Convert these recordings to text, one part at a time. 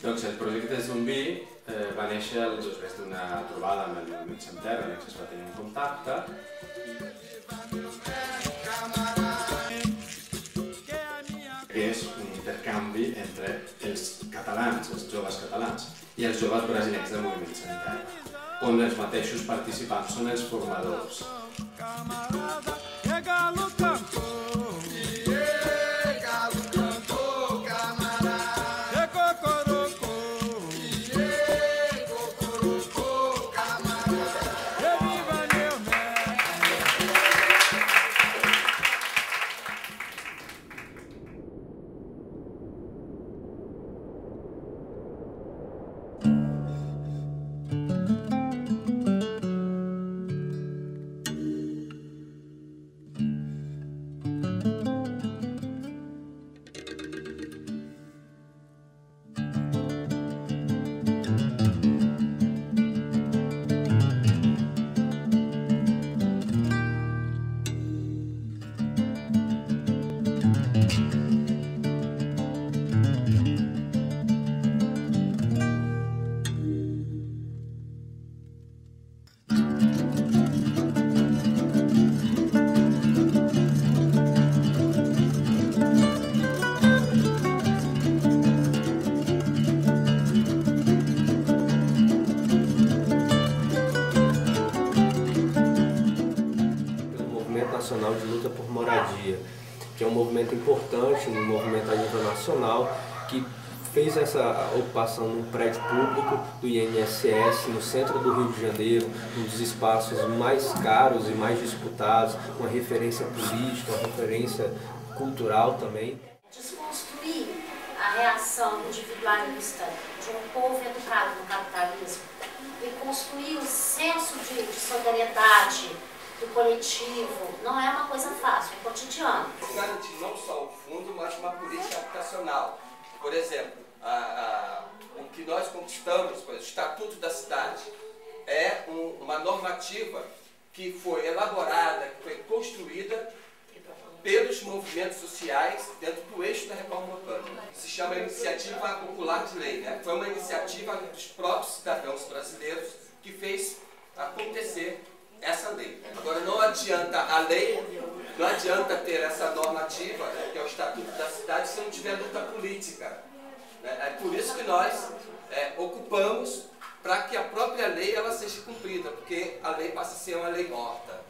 Doncs el projecte Zumbi va néixer després d'una trobada amb el moviment Santer, en què es va tenir un contacte. És un intercanvi entre els catalans, els joves catalans, i els joves brasilens del moviment Santer, on els mateixos participants són els formadors. Nacional de Luta por Moradia, que é um movimento importante, um movimento a nível nacional, que fez essa ocupação num prédio público do INSS, no centro do Rio de Janeiro, um dos espaços mais caros e mais disputados, uma referência política, uma referência cultural também. Desconstruir a reação individualista de um povo educado no capitalismo e construir o senso de solidariedade do coletivo não é uma coisa fácil, é cotidiano. Garantir não só o fundo, mas uma política habitacional. Por exemplo, o que nós conquistamos, por exemplo, o Estatuto da Cidade, é uma normativa que foi elaborada, que foi construída pelos movimentos sociais dentro do eixo da reforma urbana. Se chama Iniciativa Popular de Lei, né? Foi uma iniciativa dos próprios cidadãos brasileiros que fez acontecer essa lei. Agora, não adianta a lei, não adianta ter essa normativa, né, que é o Estatuto da Cidade, se não tiver luta política. Né? É por isso que nós ocupamos para que a própria lei ela seja cumprida, porque a lei passa a ser uma lei morta.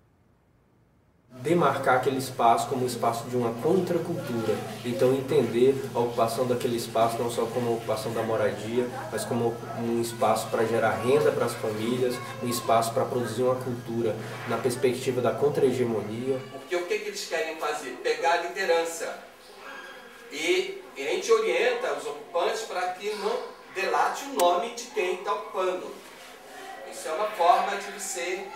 Demarcar aquele espaço como um espaço de uma contracultura. Então entender a ocupação daquele espaço não só como a ocupação da moradia, mas como um espaço para gerar renda para as famílias, um espaço para produzir uma cultura na perspectiva da contra-hegemonia. Porque o que eles querem fazer? Pegar a liderança. E a gente orienta os ocupantes para que delate o nome de quem está ocupando. Isso é uma forma de você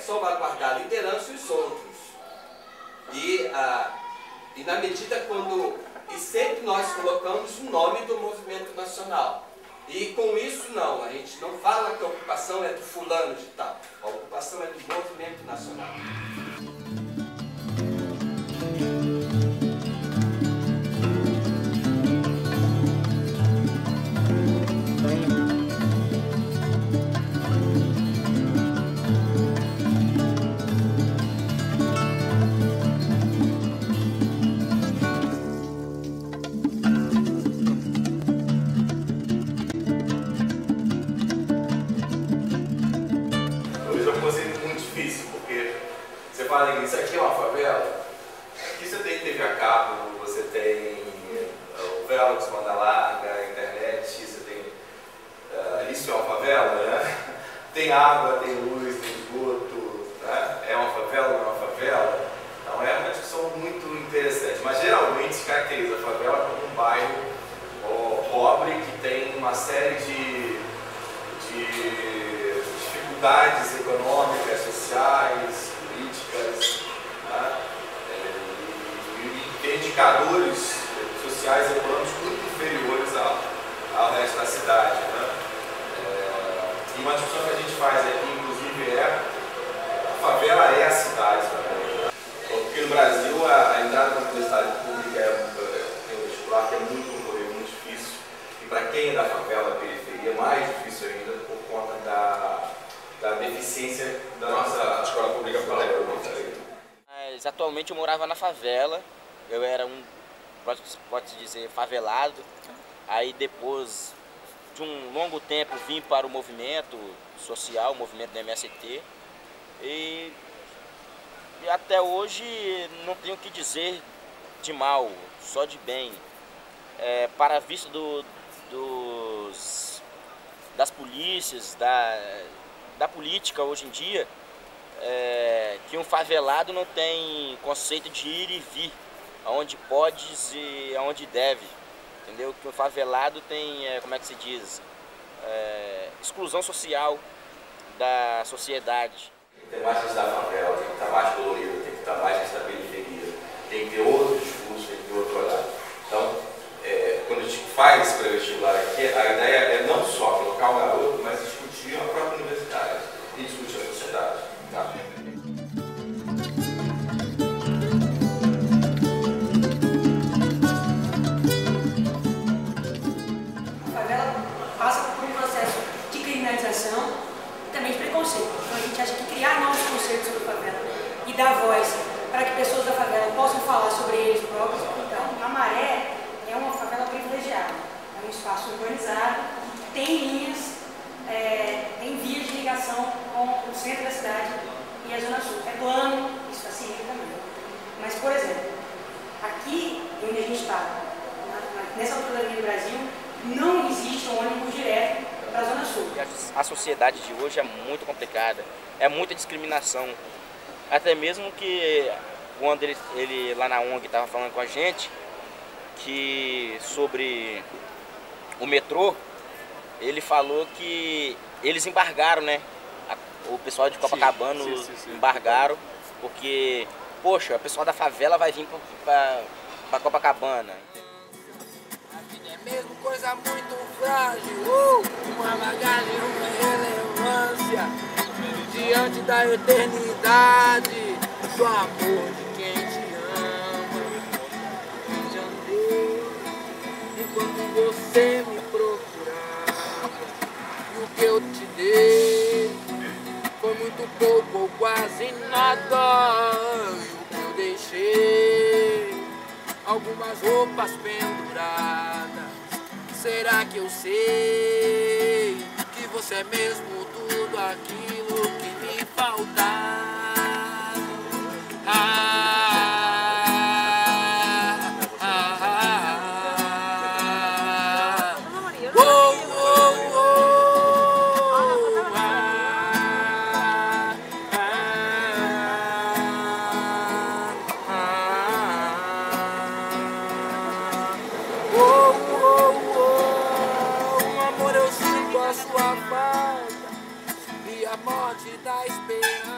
salvaguardar a liderança e os outros. E na medida e sempre nós colocamos o nome do movimento nacional. E com isso não, a gente não fala que a ocupação é do fulano de tal, a ocupação é do movimento nacional. Isso aqui é uma favela? Aqui você tem TV a cabo, você tem o Velox, banda larga, internet, você tem... isso é uma favela, né? Tem água, tem luz, tem esgoto, né? É uma favela, não é uma favela? Então é uma discussão muito interessante, mas geralmente se caracteriza a favela como um bairro pobre que tem uma série de dificuldades econômicas, sociais, políticas, né? E indicadores sociais e econômicos muito inferiores ao resto da cidade, né? E uma discussão que a gente faz aqui, inclusive, a favela é a cidade também, né? Porque no Brasil a entrada na universidade pública tem um vestibular que é muito concorrido, muito difícil, e para quem é da favela, periferia, é mais difícil ainda por conta da deficiência da nossa escola pública. Mas atualmente eu morava na favela, eu era pode-se dizer, favelado. Aí depois de um longo tempo vim para o movimento social, o movimento da MST. E até hoje não tenho o que dizer de mal, só de bem. Para a vista das polícias, da política hoje em dia, que um favelado não tem conceito de ir e vir, aonde pode e aonde deve, entendeu? Que um favelado tem, como é que se diz, exclusão social da sociedade. Tem que ter mais gente da favela, tem que estar mais colorido, tem que estar mais gente da periferia, tem que ter outro discurso, tem que ter outro olhar. Então, quando a gente faz esse pré-vestibular aqui, a ideia é não só colocar o garoto, mas discutir a própria universidade e discutir a sociedade. Tá? A favela passa por um processo de criminalização e também de preconceito. Então a gente acha que criar novos conceitos sobre a favela e dar voz para que pessoas da favela possam falar sobre eles próprios. Então, a Maré é uma favela privilegiada, é um espaço urbanizado, tem linhas, tem vias de ligação com o centro da cidade e a Zona Sul. É plano, isso facilita também. Mas, por exemplo, aqui onde a gente está, nessa altura da Avenida Brasil, não existe um ônibus direto para a Zona Sul. A sociedade de hoje é muito complicada, é muita discriminação. Até mesmo que quando ele lá na ONG estava falando com a gente sobre o metrô, ele falou que eles embargaram, né? O pessoal de Copacabana embargaram, porque, poxa, o pessoal da favela vai vir para Copacabana. A vida é mesmo coisa muito frágil, uma bagagem, uma relevância, diante da eternidade, do amor de quem te ama. Em janeiro, enquanto você me procurava, e o que eu te dei foi muito pouco ou quase nada. E o que eu deixei, algumas roupas penduradas. Será que eu sei que você é mesmo tudo aquilo que me faltava? a morte da esperança.